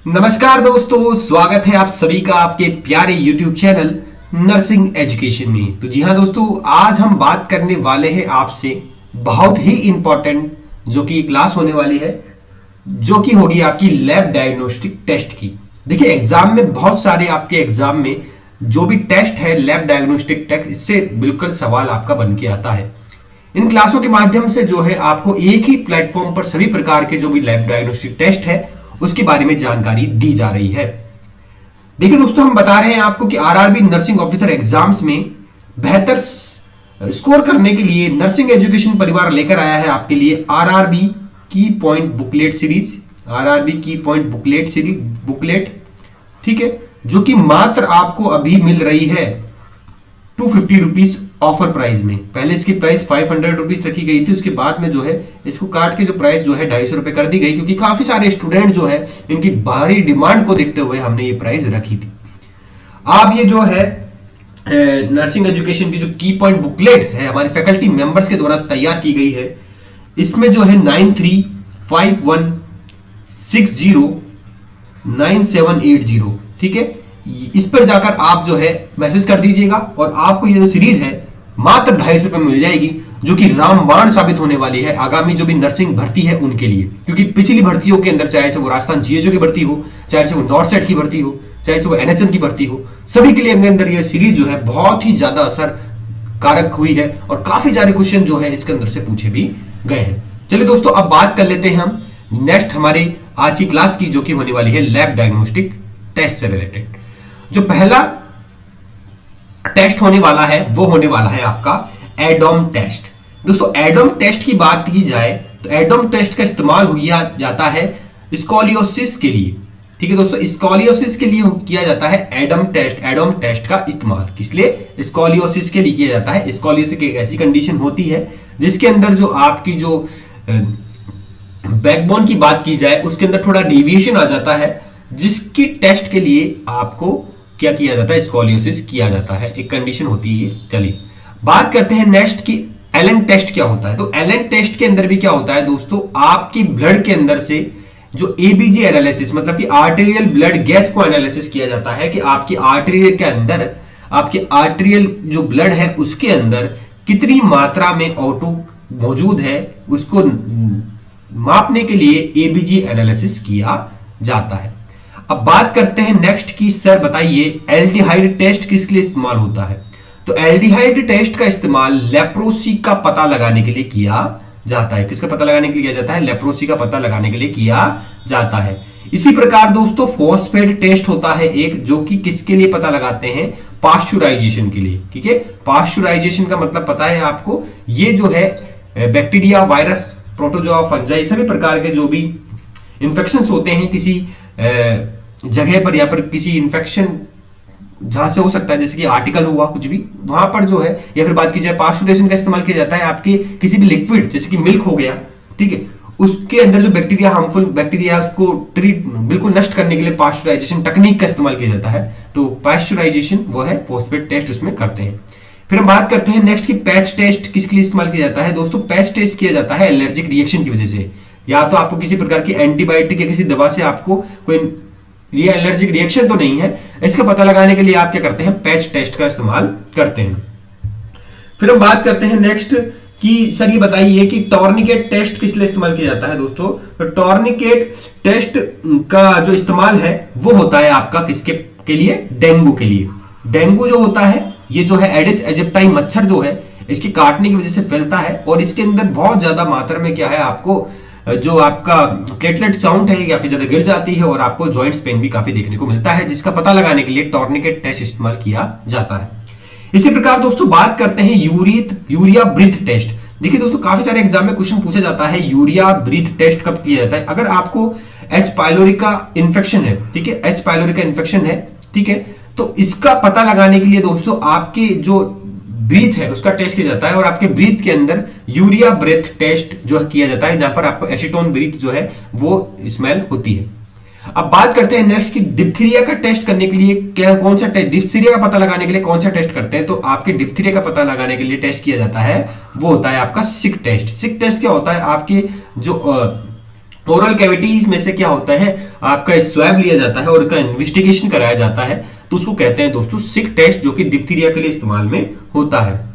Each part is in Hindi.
नमस्कार दोस्तों, स्वागत है आप सभी का आपके प्यारे YouTube चैनल नर्सिंग एजुकेशन में। तो जी हाँ दोस्तों, आज हम बात करने वाले हैं आपसे बहुत ही इंपॉर्टेंट जो कि क्लास होने वाली है, जो कि होगी आपकी लैब डायग्नोस्टिक टेस्ट की। देखिए एग्जाम में बहुत सारे आपके एग्जाम में जो भी टेस्ट है लैब डायग्नोस्टिक टेस्ट, इससे बिल्कुल सवाल आपका बन के आता है। इन क्लासों के माध्यम से जो है आपको एक ही प्लेटफॉर्म पर सभी प्रकार के जो भी लैब डायग्नोस्टिक टेस्ट है उसके बारे में जानकारी दी जा रही है। देखिए दोस्तों, हम बता रहे हैं आपको कि आरआरबी नर्सिंग ऑफिसर एग्जाम्स में बेहतर स्कोर करने के लिए नर्सिंग एजुकेशन परिवार लेकर आया है आपके लिए आरआरबी की पॉइंट बुकलेट सीरीज। आरआरबी की पॉइंट बुकलेट, ठीक है, जो कि मात्र आपको अभी मिल रही है 250 रुपीज ऑफर प्राइस में। पहले इसकी प्राइस 500 रुपीज रखी गई थी, उसके बाद में जो है इसको काट के जो प्राइस जो है 250 रुपए कर दी गई, क्योंकि काफी सारे स्टूडेंट जो है इनकी भारी डिमांड को देखते हुए हमने ये प्राइस रखी थी। आप ये जो है नर्सिंग एजुकेशन की जो की पॉइंट बुकलेट है हमारे फैकल्टी मेंबर्स के द्वारा तैयार की गई है। इसमें जो है 9351609780, ठीक है, इस पर जाकर आप जो है मैसेज कर दीजिएगा और आपको ये जो सीरीज है मात्र 250 रुपए में मिल जाएगी, जो कि रामबाण साबित होने वाली है आगामी जो भी नर्सिंग भर्ती है उनके लिए। क्योंकि पिछली भर्तियों के अंदर, चाहे से वो राजस्थान जीएचओ की भर्ती हो, चाहे से वो नॉर्थ सेट की भर्ती हो, चाहे से वो एनएचएम की भर्ती हो, सभी के लिए अंदर ये सीरीज जो है बहुत ही ज्यादा असर कारक हुई है और काफी सारे क्वेश्चन जो है इसके अंदर से पूछे भी गए हैं। चलिए दोस्तों, अब बात कर लेते हैं हम नेक्स्ट हमारी आज की क्लास की, जो कि होने वाली है लैब डायग्नोस्टिक टेस्ट से रिलेटेड। जो पहला टेस्ट होने वाला है वो होने वाला है आपका एडोम टेस्ट। दोस्तों एडोम टेस्ट की बात की जाए तो एडोम टेस्ट का इस्तेमाल किया जाता है स्कोलियोसिस के लिए, ठीक है दोस्तों, स्कोलियोसिस के लिए किया जाता है एडोम टेस्ट का इस्तेमाल। किस लिए? स्कोलियोसिस के लिए किया जाता है। स्कोलियोसिस एक ऐसी कंडीशन होती है जिसके अंदर जो आपकी जो बैकबोन की बात की जाए उसके अंदर थोड़ा डेविएशन आ जाता है, जिसकी टेस्ट के लिए आपको क्या किया जाता है? स्कोलियोसिस किया जाता है, एक कंडीशन होती है। चलिए बात करते हैं नेक्स्ट की एलन टेस्ट क्या होता है। तो एलन टेस्ट के अंदर भी क्या होता है दोस्तों, आपकी ब्लड के अंदर से जो एबीजी एनालिसिस, मतलब कि आर्टेरियल ब्लड गैस को एनालिसिस किया जाता है कि आपकी आर्टेरियल के अंदर, आपके आर्टेरियल जो ब्लड है उसके अंदर कितनी मात्रा में O2 मौजूद है, उसको मापने के लिए एबीजी एनालिसिस किया जाता है। अब बात करते हैं नेक्स्ट की, सर बताइए एल्डिहाइड टेस्ट किस लिए इस्तेमाल होता है। तो एल्डिहाइड टेस्ट का इस्तेमाल लेप्रोसी का पता लगाने के लिए किया जाता है। किसका पता लगाने के लिए किया जाता है? लेप्रोसी का पता लगाने के लिए किया जाता है। इसी प्रकार दोस्तों फॉस्फेट टेस्ट होता है एक, जो कि किसके लिए पता लगाते हैं? पाश्चुराइजेशन के लिए, ठीक है। पाश्चुराइजेशन का मतलब पता है आपको, ये जो है बैक्टीरिया, वायरस, प्रोटोजोआ, फंजाई, सभी प्रकार के जो भी इंफेक्शंस होते हैं किसी जगह पर या पर किसी इंफेक्शन जहां से हो सकता है, जैसे कि आर्टिकल हुआ कुछ भी, वहां पर जो है, या फिर बात की जाए पाश्चुरेशन का इस्तेमाल किया जाता है आपके किसी भी लिक्विड, जैसे कि मिल्क हो गया, ठीक है, उसके अंदर जो बैक्टीरिया, हार्मफुल बैक्टीरिया, उसको ट्रीट बिल्कुल नष्ट करने के लिए पाश्चुराइजेशन टेक्निक का इस्तेमाल किया जाता है। तो पाश्चुराइजेशन वो है, फॉस्फेट टेस्ट उसमें करते हैं। फिर हम बात करते हैं नेक्स्ट की पैच टेस्ट किसके लिए इस्तेमाल किया जाता है। दोस्तों पैच टेस्ट किया जाता है एलर्जिक रिएक्शन की वजह से, या तो आपको किसी प्रकार की एंटीबायोटिक या किसी दवा से आपको कोई ये एलर्जिक रिएक्शन तो नहीं है, इसका पता लगाने के लिए आप क्या करते हैं? पैच टेस्ट का इस्तेमाल करते हैं। फिर हम बात करते हैं नेक्स्ट कि सर ये बताइए कि टॉर्निकेट टेस्ट किस लिए इस्तेमाल किया जाता है। दोस्तों तो टॉर्निकेट टेस्ट का जो इस्तेमाल है वो होता है आपका किसके के लिए? डेंगू के लिए। डेंगू जो होता है ये जो है एडिस एजिप्टाई मच्छर जो है इसके काटने की वजह से फैलता है, और इसके अंदर बहुत ज्यादा मात्रा में क्या है, आपको जो आपका प्लेटलेट काउंट है या फिर ज्यादा गिर जाती है और आपको जॉइंट्स पेन भी काफी देखने को मिलता है, जिसका पता लगाने के लिए टॉर्निकेट टेस्ट इस्तेमाल किया जाता है। इसी प्रकार दोस्तों बात करते हैं यूरिया ब्रीथ टेस्ट। देखिए दोस्तों काफी सारे एग्जाम में क्वेश्चन पूछा जाता है यूरिया ब्रीथ टेस्ट कब किया जाता है। अगर आपको एच पाइलोरिका इन्फेक्शन है, ठीक है, एच पाइलोरिका इन्फेक्शन है, ठीक है, तो इसका पता लगाने के लिए दोस्तों आपके जो ब्रीथ है उसका टेस्ट किया जाता है, और आपके ब्रीथ के अंदर यूरिया ब्रेथ टेस्ट जो किया जाता है, जहां पर आपको एसीटोन ब्रीथ जो है वो स्मेल होती है। अब बात करते हैं नेक्स्ट की डिप्थीरिया का टेस्ट करने के लिए क्या, कौन सा टेस्ट, डिप्थीरिया का पता लगाने के लिए कौन सा टेस्ट करते हैं। तो आपके डिप्थीरिया का पता लगाने के लिए टेस्ट किया जाता है वो होता है आपका सिक टेस्ट। सिक टेस्ट क्या होता है? आपके जो ओरल कैविटीज में से क्या होता है, आपका स्वैब लिया जाता है और उसका इन्वेस्टिगेशन कराया जाता है, तो उसको कहते हैं दोस्तों सिक टेस्ट, जो कि डिप्थीरिया के लिए इस्तेमाल में होता है।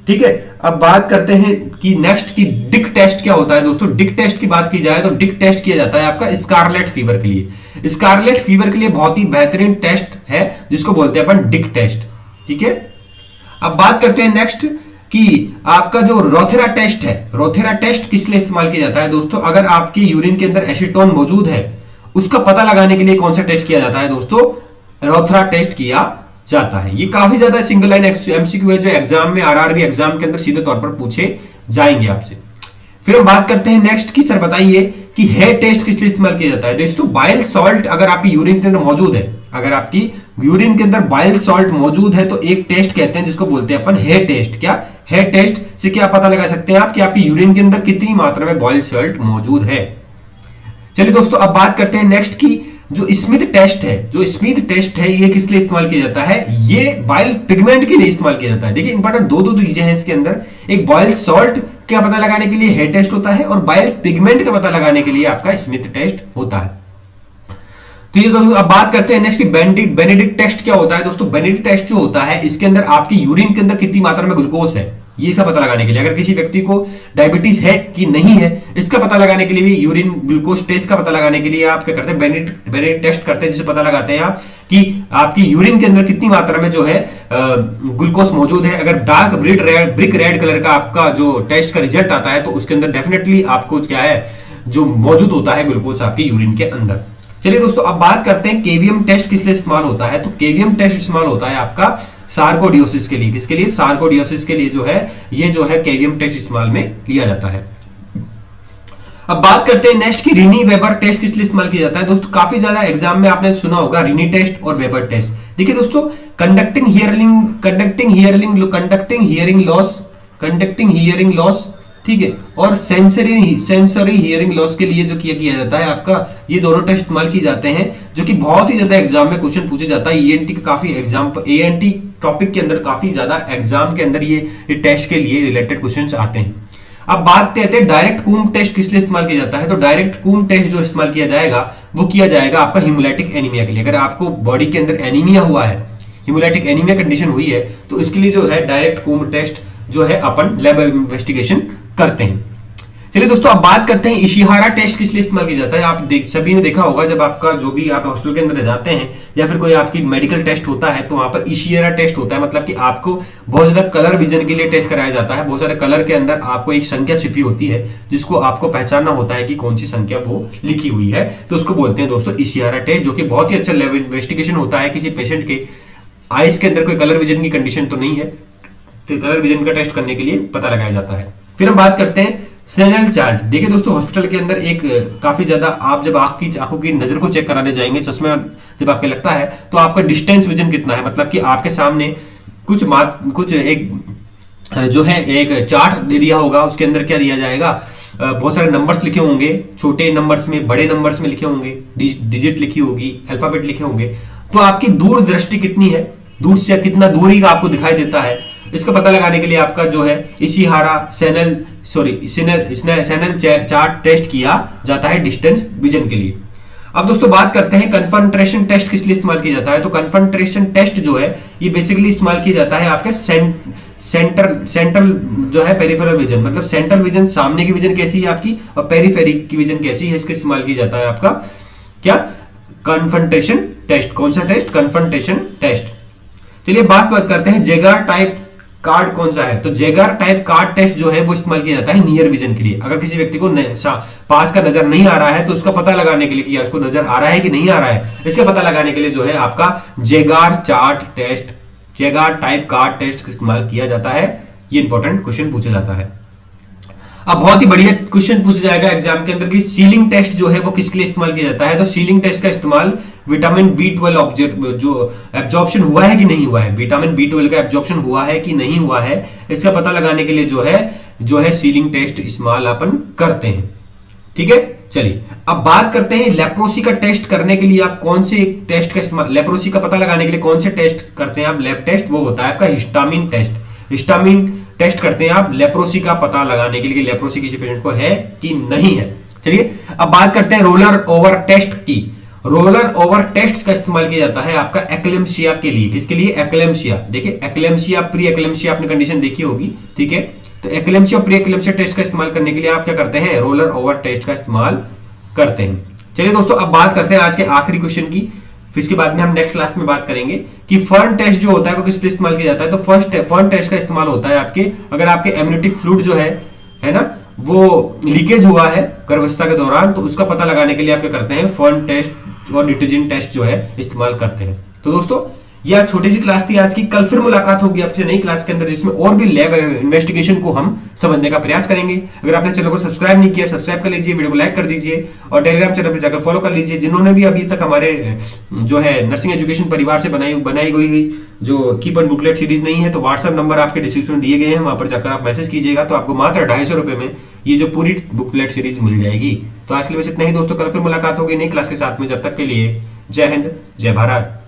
ठीक है, अब बात करते हैं कि नेक्स्ट की डिक टेस्ट क्या होता है दोस्तों। डिक टेस्ट की बात की जाए तो डिक टेस्ट किया जाता है आपका स्कारलेट फीवर के लिए। स्कारलेट फीवर के लिए बहुत ही बेहतरीन टेस्ट है जिसको बोलते हैं अपन डिक टेस्ट। ठीक है, अब बात करते हैं नेक्स्ट कि आपका जो रोथेरा टेस्ट है, रोथेरा टेस्ट किस लिए इस्तेमाल किया जाता है दोस्तों। अगर आपके यूरिन के अंदर एसीटोन मौजूद है, उसका पता लगाने के लिए कौन सा टेस्ट किया जाता है दोस्तों, रोथेरा टेस्ट किया जाता है। ये काफी ज्यादा सिंगल लाइन एमसीक्यू है जो एग्जाम में, आरआरबी एग्जाम के अंदर सीधे तौर पर पूछे जाएंगे आपसे। फिर हम बात करते हैं नेक्स्ट की, सर बताइए कि हेयर टेस्ट किस लिए इस्तेमाल किया जाता है दोस्तों। बाइल सॉल्ट अगर आपकी यूरिन के अंदर मौजूद है, अगर आपकी यूरिन के अंदर बाइल सॉल्ट मौजूद है तो एक टेस्ट कहते हैं जिसको बोलते हैं अपन हेयर टेस्ट। क्या हेयर टेस्ट से क्या पता लगा सकते हैं आप कि आपकी यूरिन के अंदर कितनी मात्रा में बाइल सॉल्ट मौजूद है। चलिए दोस्तों, अब बात करते हैं नेक्स्ट की, जो स्मिथ टेस्ट है, जो स्मिथ टेस्ट है ये किस लिए इस्तेमाल किया जाता है, ये बाइल पिगमेंट के लिए इस्तेमाल किया जाता है। देखिए इंपॉर्टेंट दो चीजें हैं इसके अंदर, एक बाइल सॉल्ट का पता लगाने के लिए हेयर टेस्ट होता है और बाइल पिगमेंट का पता लगाने के लिए आपका स्मिथ टेस्ट होता है। तो ये दोस्तों अब बात करते हैं नेक्स्ट बेनेडिक्ट टेस्ट क्या होता है दोस्तों। बेनेडिक्ट टेस्ट जो होता है इसके अंदर आपकी यूरिन के अंदर कितनी मात्रा में ग्लूकोज है ये सब पता लगाने के लिए, अगर किसी व्यक्ति को डायबिटीज है कि नहीं है इसका पता लगाने के लिए भी यूरिन ग्लूकोज टेस्ट का पता लगाने के लिए आप क्या करते हैं, बेनेडिक्ट टेस्ट करते हैं, जिससे पता लगाते हैं आप कि आपकी यूरिन के अंदर कितनी मात्रा में जो है ग्लूकोज मौजूद है। अगर डार्क ब्रिक रेड कलर का आपका जो टेस्ट का रिजल्ट आता है तो उसके अंदर डेफिनेटली आपको क्या है जो मौजूद होता है ग्लूकोज आपके यूरिन के अंदर। चलिए दोस्तों, अब बात करते हैं केवीएम टेस्ट किस लिए इस्तेमाल होता है। तो केवीएम टेस्ट इस्तेमाल होता है आपका सार्कोडियोसिस के लिए। किसके लिए, सार्कोडियोसिस के लिए जो है ये जो है केवीएम टेस्ट इस्तेमाल में लिया जाता है। अब बात करते हैं नेक्स्ट की रिनी वेबर टेस्ट किस लिए इस्तेमाल किया जाता है दोस्तों। काफी ज्यादा एग्जाम में आपने सुना होगा रिनी टेस्ट और वेबर टेस्ट। देखिए दोस्तों, कंडक्टिंग हियरिंग लॉस, ठीक है, और सेंसरी हियरिंग लॉस के लिए जो किया जाता है आपका, ये दोनों टेस्ट इस्तेमाल किए जाते हैं जो कि बहुत ही ज्यादा एग्जाम में क्वेश्चन पूछे जाता है। ईएनटी का काफी एग्जाम, एएनटी टॉपिक के अंदर काफी ज्यादा एग्जाम के अंदर ये टेस्ट के लिए रिलेटेड क्वेश्चंस आते हैं। अब बात करते हैं डायरेक्ट कूम टेस्ट किस लिए इस्तेमाल किया जाता है। तो डायरेक्ट कूम टेस्ट जो इस्तेमाल किया जाएगा वो किया जाएगा आपका हीमोलाइटिक एनीमिया के लिए। अगर आपको बॉडी के अंदर एनीमिया हुआ है, हीमोलाइटिक एनीमिया कंडीशन हुई है, तो इसके लिए जो है डायरेक्ट कूम टेस्ट जो है अपन लैब इन्वेस्टिगेशन करते हैं। चलिए दोस्तों, अब बात करते हैं इशिहारा टेस्ट किस लिए इस्तेमाल किया जाता है। आप सभी ने देखा होगा जब आपका जो भी आप हॉस्पिटल के अंदर जाते हैं या फिर कोई आपकी मेडिकल टेस्ट होता है तो वहां पर इशिहारा टेस्ट होता है, मतलब कि आपको बहुत ज्यादा कलर विजन के लिए टेस्ट कराया जाता है। बहुत सारे कलर के अंदर आपको एक संख्या छिपी होती है जिसको आपको पहचानना होता है कि कौन सी संख्या वो लिखी हुई है, तो उसको बोलते हैं दोस्तों इशिहारा टेस्ट, जो कि बहुत ही अच्छा लैब इन्वेस्टिगेशन होता है। किसी पेशेंट के आइज के अंदर कोई कलर विजन की कंडीशन तो नहीं है, तो कलर विजन का टेस्ट करने के लिए पता लगाया जाता है। फिर हम बात करते हैं स्नेल चार्ट। देखिए दोस्तों, हॉस्पिटल के अंदर एक काफी ज्यादा आप जब आंखों की नजर को चेक कराने जाएंगे, चश्मा जब आपके लगता है तो आपका डिस्टेंस विजन कितना है, मतलब कि आपके सामने कुछ एक जो है एक चार्ट दे दिया होगा, उसके अंदर क्या दिया जाएगा, बहुत सारे नंबर्स लिखे होंगे, छोटे नंबर्स में बड़े नंबर्स में लिखे होंगे, डिजिट लिखी होगी, अल्फाबेट लिखे होंगे, तो आपकी दूर दृष्टि कितनी है, दूर से कितना दूरी का आपको दिखाई देता है, इसका पता लगाने के लिए आपका जो है इशिहारा सेनल चार्ट टेस्ट किया जाता है डिस्टेंस विजन के लिए। अब दोस्तों बात करते हैं कन्फंट्रेशन टेस्ट किस लिए इस्तेमाल किया जाता है। तो कन्फंट्रेशन टेस्ट जो है ये बेसिकली इस्तेमाल किया जाता है आपके सेंट्रल जो है पेरिफेरल विजन, मतलब सेंट्रल विजन, सामने की विजन कैसी है आपकी और पेरिफेरी की विजन कैसी है, इसका इस्तेमाल किया जाता है आपका क्या, कन्फंट्रेशन टेस्ट। कौन सा टेस्ट, कन्फंट्रेशन टेस्ट। चलिए बात करते हैं जेगार टाइप कार्ड कौन सा है। तो जेगार टाइप कार्ड टेस्ट जो है वो इस्तेमाल किया जाता है नियर विजन के लिए। अगर किसी व्यक्ति को पास का नजर नहीं आ रहा है तो उसका पता लगाने के लिए कि उसको नजर आ रहा है कि नहीं आ रहा है, इसका पता लगाने के लिए जो है आपका Jaeger chart test, Jaeger type card test इस्तेमाल किया जाता है। ये इंपॉर्टेंट क्वेश्चन पूछा जाता है। अब बहुत ही बढ़िया क्वेश्चन पूछा जाएगा एग्जाम के अंदर कि सीलिंग टेस्ट जो है वो किसके लिए इस्तेमाल किया जाता है। तो सीलिंग टेस्ट का इस्तेमाल विटामिन B12 जो एब्जॉर्प्शन हुआ है कि नहीं हुआ है, विटामिन B12 का एब्जॉर्प्शन हुआ है कि नहीं हुआ है, इसका पता लगाने के लिए जो है सीलिंग टेस्ट इस्तेमाल अपन करते हैं। ठीक है, चलिए अब बात करते हैं लेप्रोसी का टेस्ट करने के लिए आप कौन से टेस्ट का इस्तेमाल, लेप्रोसी का पता लगाने के लिए कौन से टेस्ट करते हैं आप, लैब टेस्ट, वो होता है आपका हिस्टामिन टेस्ट। हिस्टामिन टेस्ट करते हैं आप लेप्रोसी का पता लगाने के लिए, लेप्रोसी किसी पेशेंट को है कि नहीं है। चलिए अब बात करते हैं रोलर ओवर टेस्ट की। रोलर ओवर टेस्ट का इस्तेमाल किया जाता है आपका एक्लेम्सिया के लिए। किसके लिए? एक्लेम्सिया। देखिए एक्लेम्सिया, प्री एक्लेम्सिया आपने कंडीशन देखी होगी, ठीक है। तो एक्लेम्सिया प्री एक्लेम्सिया टेस्ट का इस्तेमाल करने के लिए आप क्या करते हैं? रोलर ओवर टेस्ट का इस्तेमाल करते हैं। चलिए दोस्तों अब बात करते हैं आज के आखिरी क्वेश्चन की, फिर इसके बाद में हम नेक्स्ट क्लास में बात करेंगे कि फर्न टेस्ट जो होता है वो किस लिए इस्तेमाल किया जाता है। तो फर्स्ट फर्न टेस्ट का इस्तेमाल होता है आपके, अगर आपके एमनियोटिक फ्लूइड जो है ना, वो लीकेज हुआ है गर्भावस्था के दौरान, तो उसका पता लगाने के लिए आप क्या करते हैं? फर्न टेस्ट और डिटर्जेंट टेस्ट जो है इस्तेमाल करते हैं। तो दोस्तों यह छोटी सी क्लास थी आज की। कल फिर मुलाकात होगी आपसे नई क्लास के अंदर, जिसमें और भी लैब इन्वेस्टिगेशन को हम समझने का प्रयास करेंगे। अगर आपने चैनल को सब्सक्राइब नहीं किया, सब्सक्राइब कर लीजिए, वीडियो को लाइक कर दीजिए और टेलीग्राम चैनल पर जाकर फॉलो कर लीजिए। जिन्होंने भी अभी तक हमारे जो है नर्सिंग एजुकेशन परिवार से बनाई गई जो कीप एंड बुकलेट सीरीज नहीं है, तो व्हाट्सएप नंबर आपके डिस्क्रिप्शन में दिए गए हैं, वहां पर जाकर आप मैसेज कीजिएगा तो आपको मात्र 250 रुपए में ये जो पूरी बुकलेट सीरीज मिल जाएगी। तो आज के लिए बस इतना ही दोस्तों, कल फिर मुलाकात होगी नई क्लास के साथ में। जब तक के लिए जय हिंद, जय भारत।